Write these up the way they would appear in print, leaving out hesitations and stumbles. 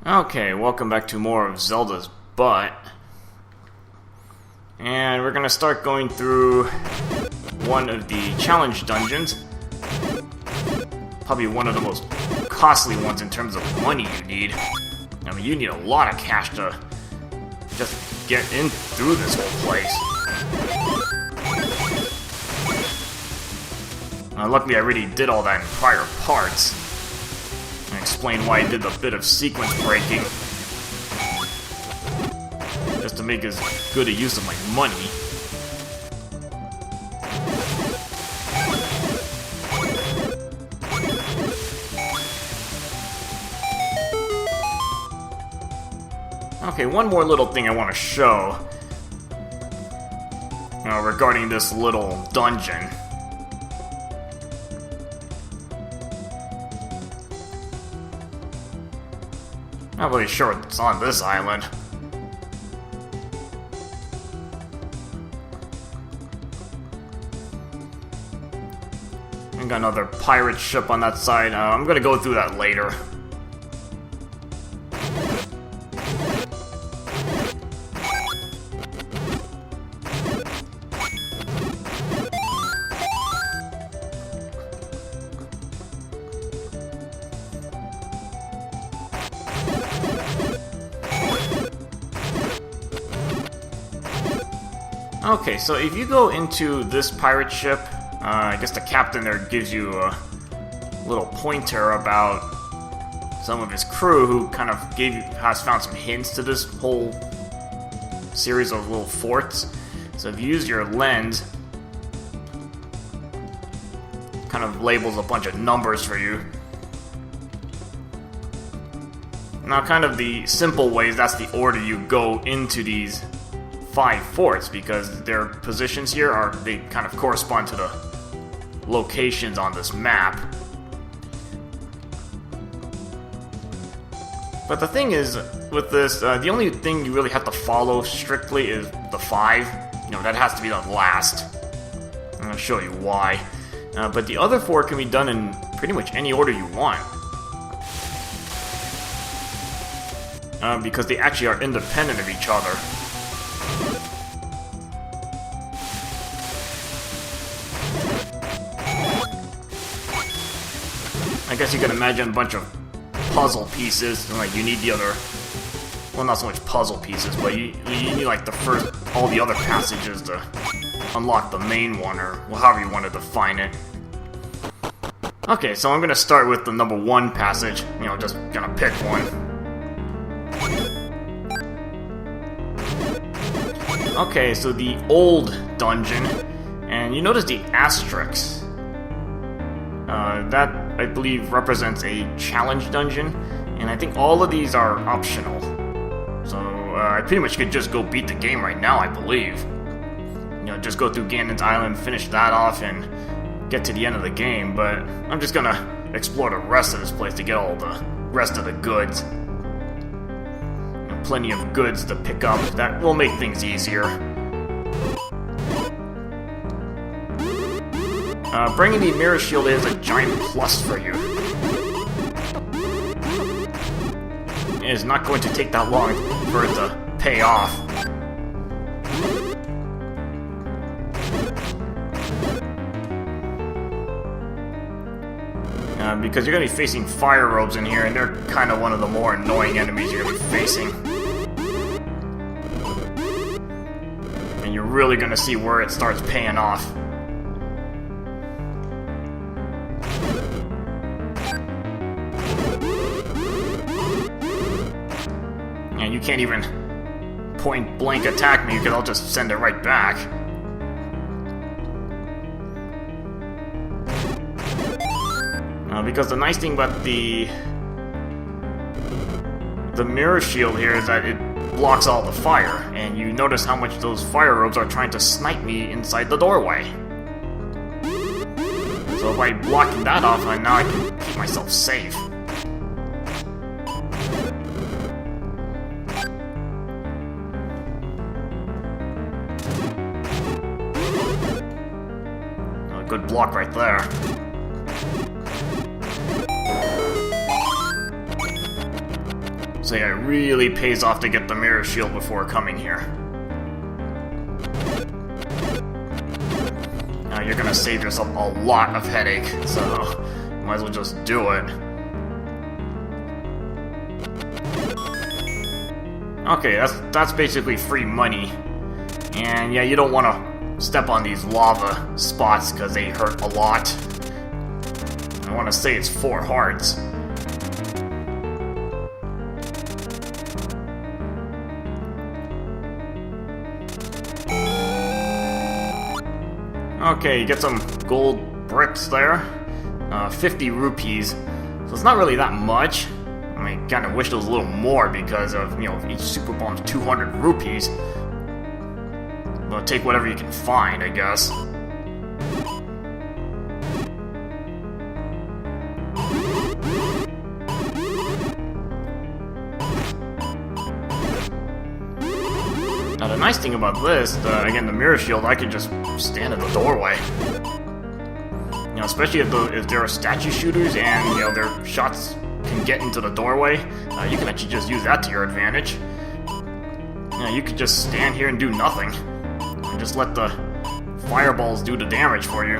Okay, welcome back to more of Zelda's Butt. And we're gonna start going through one of the challenge dungeons. Probably one of the most costly ones in terms of money you need. I mean, you need a lot of cash to just get in through this whole place. Luckily, I already did all that in prior parts. And explain why I did a bit of sequence breaking. Just to make as good a use of my money. Okay, one more little thing I want to show regarding this little dungeon. Not really sure what's on this island. I got another pirate ship on that side. I'm gonna go through that later. Okay, so if you go into this pirate ship, I guess the captain there gives you a little pointer about some of his crew who kind of has found some hints to this whole series of little forts. So if you use your lens, it kind of labels a bunch of numbers for you. Now, kind of the simple ways, that's the order you go into these 5 forts, because their positions here they kind of correspond to the locations on this map. But the thing is, with this, the only thing you really have to follow strictly is the 5. That has to be the last. I'm going to show you why. But the other 4 can be done in pretty much any order you want. Because they actually are independent of each other. I guess you can imagine a bunch of puzzle pieces, and like you need the other, well, not so much puzzle pieces, but you need like all the other passages to unlock the main one, or however you want to define it. Okay, so I'm gonna start with the number 1 passage, just gonna pick one. Okay, so the old dungeon, and you notice the asterisks. That, I believe, represents a challenge dungeon, and I think all of these are optional. So, I pretty much could just go beat the game right now, I believe. Just go through Ganon's Island, finish that off, and get to the end of the game, but I'm just gonna explore the rest of this place to get all the rest of the goods. Plenty of goods to pick up, that will make things easier. Bringing the mirror shield is a giant plus for you. It is not going to take that long for it to pay off. Because you're going to be facing fire robes in here, and they're kind of one of the more annoying enemies you're going to be facing. And you're really going to see where it starts paying off. And you can't even point blank attack me, because I'll just send it right back. Because the nice thing about the mirror shield here is that it blocks all the fire, and you notice how much those fire robes are trying to snipe me inside the doorway. So by blocking that off, now I can keep myself safe. A good block right there. So yeah, it really pays off to get the mirror shield before coming here. Now you're gonna save yourself a lot of headache, so you might as well just do it. Okay, that's basically free money. And yeah, you don't want to step on these lava spots because they hurt a lot. I want to say it's 4 hearts. Okay, you get some gold bricks there. 50 rupees. So it's not really that much. I mean, kind of wish there was a little more because of, you know, each super bomb's 200 rupees. Well, take whatever you can find, I guess. Now, the nice thing about this, again, the mirror shield, I can just stand in the doorway. You know, especially if there are statue shooters and, you know, their shots can get into the doorway, you can actually just use that to your advantage. You know, you could just stand here and do nothing. And just let the fireballs do the damage for you.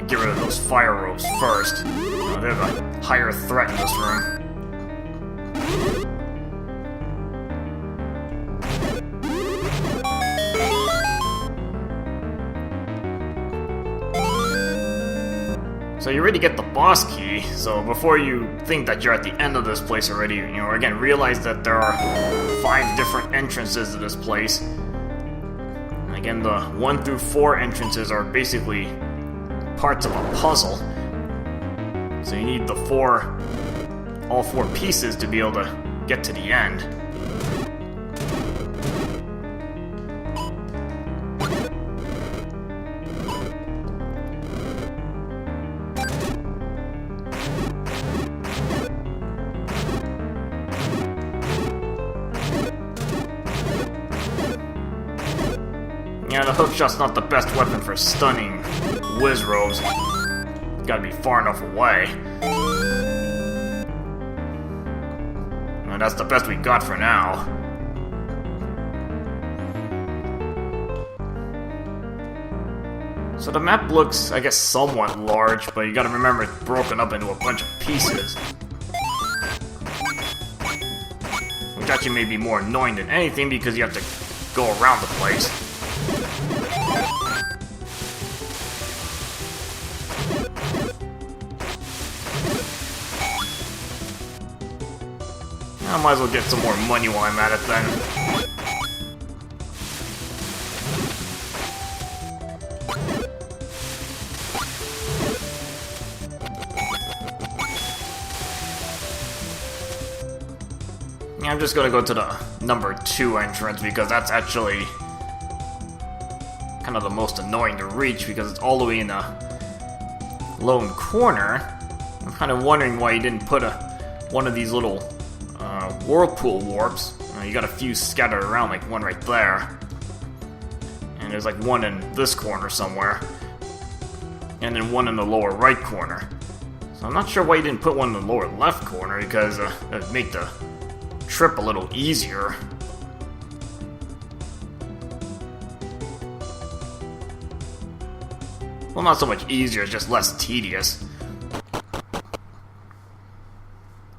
Get rid of those fire ropes first. They're the higher threat in this room. So you already get the boss key, so before you think that you're at the end of this place already, you know, again, realize that there are 5 different entrances to this place. And again, the 1 through 4 entrances are basically parts of a puzzle. So you need all 4 pieces to be able to get to the end. Yeah, the hookshot's not the best weapon for stunning whiz robes. Gotta be far enough away. And that's the best we got for now. So the map looks, I guess, somewhat large, but you gotta remember it's broken up into a bunch of pieces. Which actually may be more annoying than anything because you have to go around the place. I might as well get some more money while I'm at it then. Yeah, I'm just gonna go to the number 2 entrance because that's actually kind of the most annoying to reach because it's all the way in the lone corner. I'm kind of wondering why you didn't put one of these little whirlpool warps. You got a few scattered around, like one right there. And there's like one in this corner somewhere. And then one in the lower right corner. So I'm not sure why you didn't put one in the lower left corner because it would make the trip a little easier. Well, not so much easier, it's just less tedious.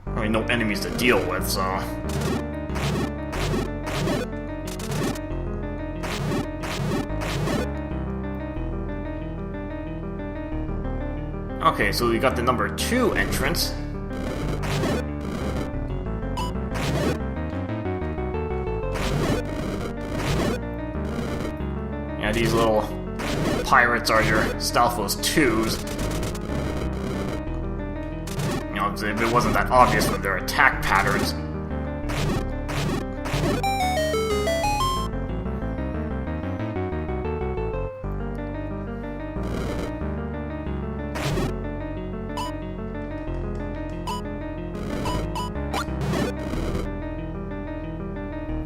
I mean, no enemies to deal with, so... Okay, so we got the number 2 entrance. Yeah, these little pirates are your Stalfos 2s. If it wasn't that obvious with their attack patterns.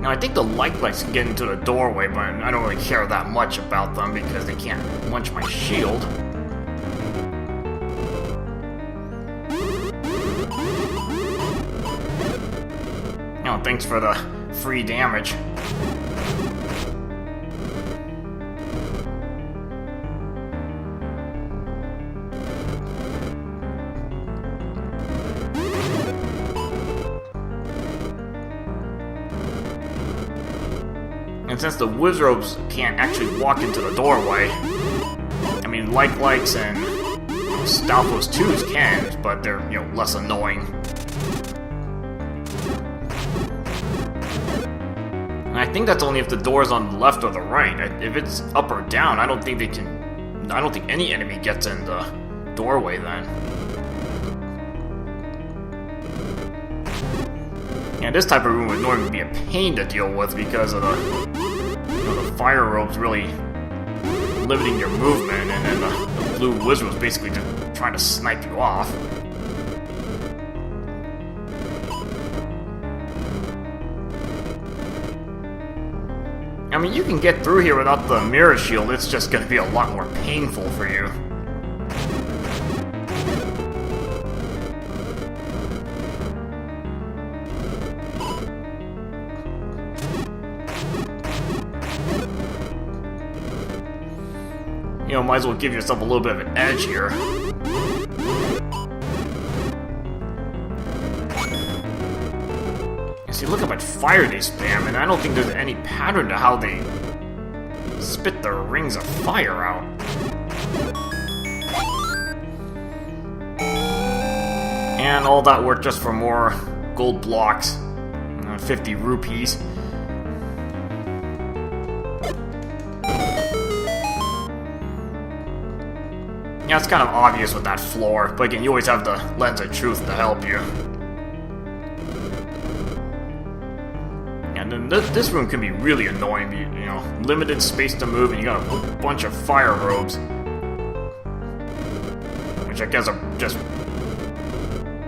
Now, I think the lights can get into the doorway, but I don't really care that much about them because they can't munch my shield. Oh, thanks for the free damage. And since the wizards can't actually walk into the doorway, I mean, lights and Stalfos 2s can, but they're, you know, less annoying. And I think that's only if the door's on the left or the right. If it's up or down, I don't think any enemy gets in the doorway then. Yeah, this type of room would normally be a pain to deal with because of the fire ropes really limiting your movement, and then the blue wizard was basically just trying to snipe you off. I mean, you can get through here without the mirror shield, it's just going to be a lot more painful for you. You know, might as well give yourself a little bit of an edge here. See, look how much fire they spam, and I don't think there's any pattern to how they spit their rings of fire out. And all that work just for more gold blocks. 50 rupees. Yeah, it's kind of obvious with that floor, but again, you always have the lens of truth to help you. And then this room can be really annoying, you know, limited space to move, and you got a bunch of fire robes, which I guess are just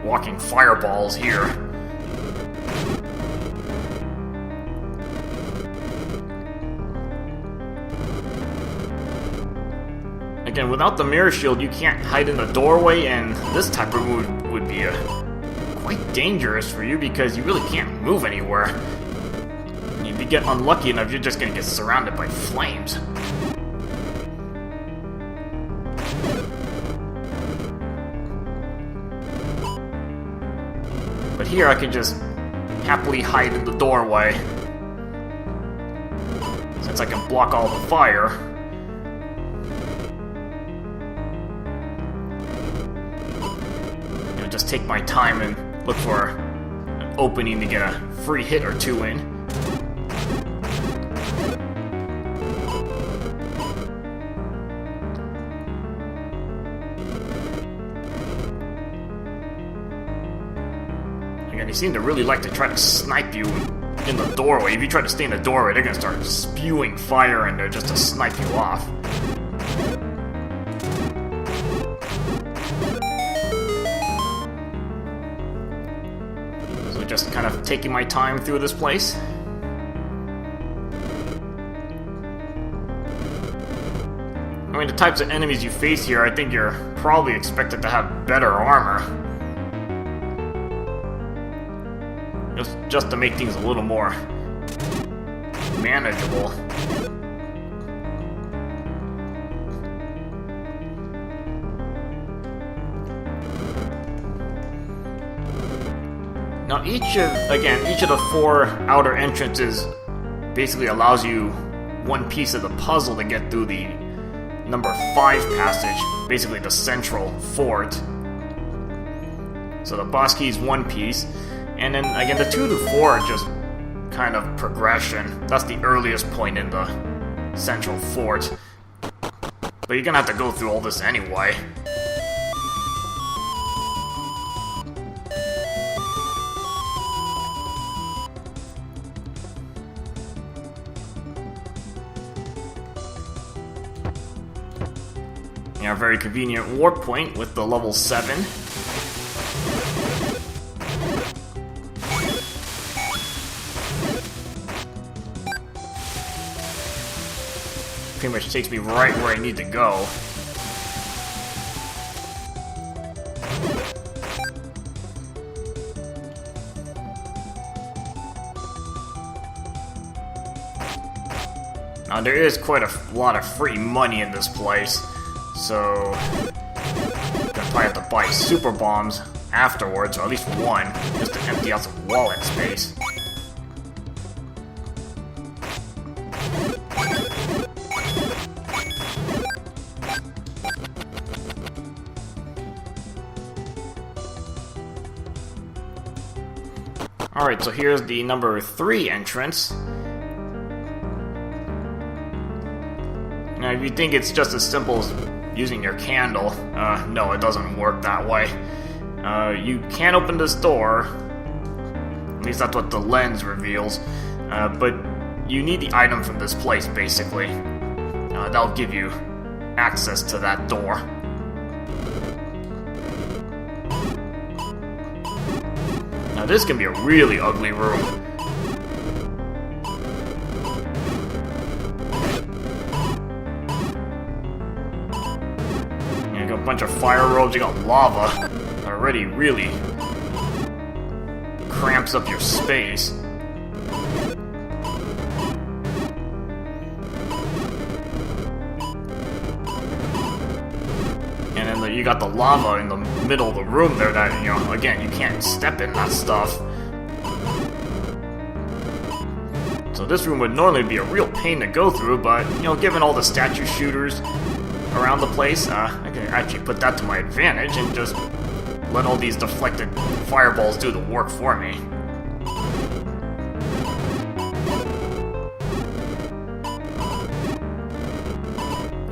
walking fireballs here. Again, without the mirror shield, you can't hide in the doorway, and this type of room would be quite dangerous for you because you really can't move anywhere. If you get unlucky enough, you're just going to get surrounded by flames. But here I can just happily hide in the doorway, since I can block all the fire. Just take my time and look for an opening to get a free hit or two in. Again, they seem to really like to try to snipe you in the doorway. If you try to stay in the doorway, they're going to start spewing fire in there just to snipe you off. Just kind of taking my time through this place. I mean, the types of enemies you face here, I think you're probably expected to have better armor. Just to make things a little more manageable. Now each of the 4 outer entrances basically allows you one piece of the puzzle to get through the number 5 passage, basically the central fort. So the boss key is one piece, and then again the 2 to 4 are just kind of progression. That's the earliest point in the central fort. But you're gonna have to go through all this anyway. A very convenient warp point with the level 7. Pretty much takes me right where I need to go. Now there is quite a lot of free money in this place, so I'm gonna probably have to buy super bombs afterwards, or at least one, just to empty out some wallet space. Alright, so here's the number 3 entrance. Now, if you think it's just as simple as using your candle, no, it doesn't work that way. You can open this door, at least that's what the lens reveals, but you need the item from this place, basically. That'll give you access to that door. Now, this can be a really ugly room. You got a bunch of fire robes, you got lava. Already really cramps up your space. And then you got the lava in the middle of the room there that, you know, again, you can't step in that stuff. So this room would normally be a real pain to go through, but, you know, given all the statue shooters around the place, I can actually put that to my advantage and just let all these deflected fireballs do the work for me.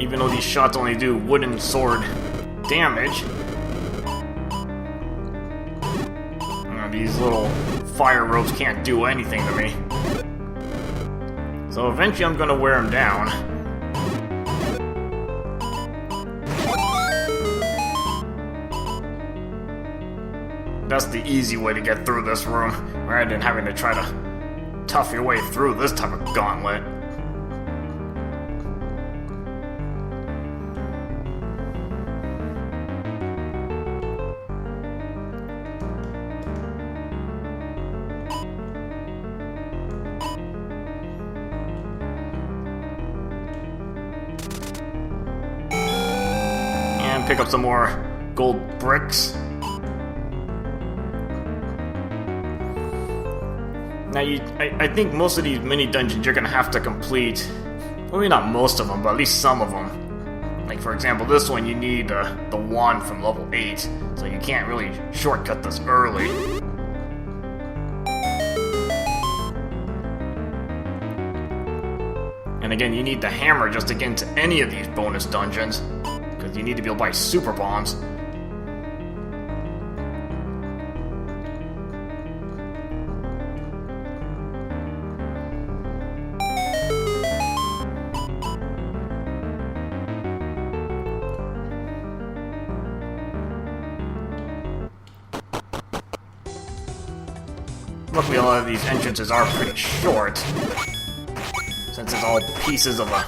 Even though these shots only do wooden sword damage, you know, these little fire ropes can't do anything to me. So eventually I'm gonna wear them down. That's the easy way to get through this room, rather than having to try to tough your way through this type of gauntlet. And pick up some more gold bricks. Now, I think most of these mini dungeons you're gonna have to complete. Well, maybe not most of them, but at least some of them. Like, for example, this one you need the wand from level 8, so you can't really shortcut this early. And again, you need the hammer just to get into any of these bonus dungeons, because you need to be able to buy super bombs. Luckily, a lot of these entrances are pretty short, since it's all pieces of a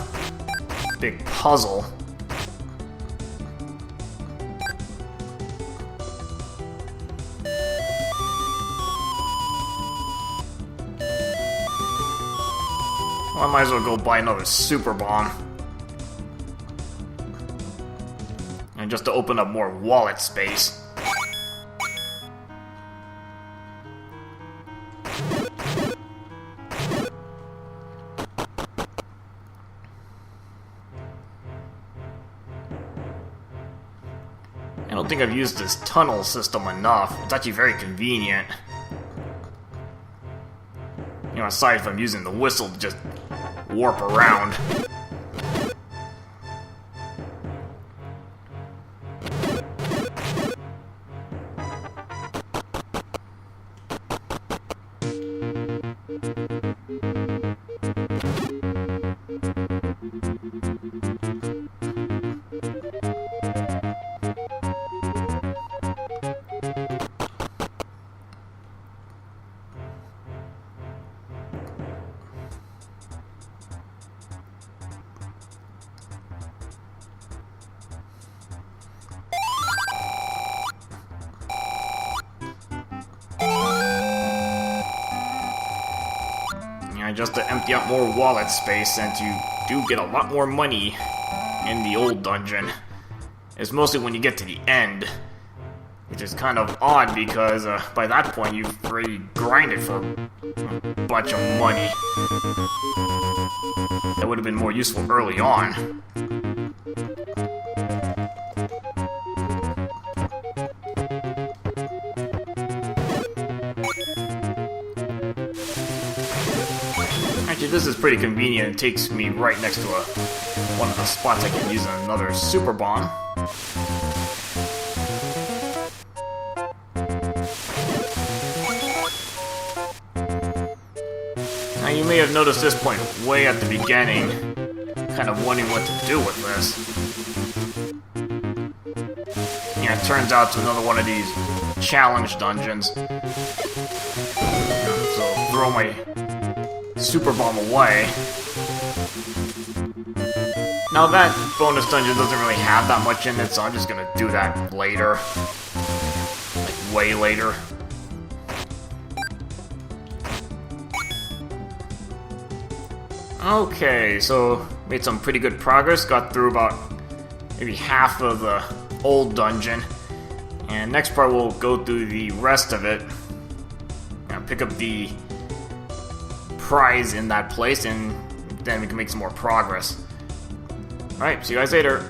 big puzzle. Well, I might as well go buy another super bomb. And just to open up more wallet space. I don't think I've used this tunnel system enough. It's actually very convenient. You know, aside from using the whistle to just warp around. just to empty out more wallet space, and you do get a lot more money in the old dungeon. It's mostly when you get to the end, which is kind of odd because by that point you've already grinded for a bunch of money. That would have been more useful early on. Actually, this is pretty convenient. It takes me right next to one of the spots I can use another super bomb. Now you may have noticed this point way at the beginning, kind of wondering what to do with this. Yeah, it turns out it's another one of these challenge dungeons. So throw my super bomb away. Now that bonus dungeon doesn't really have that much in it, so I'm just gonna do that later. Like, way later. Okay, so made some pretty good progress, got through about maybe half of the old dungeon. And next part we'll go through the rest of it. Pick up the prize in that place, and then we can make some more progress. Alright, see you guys later.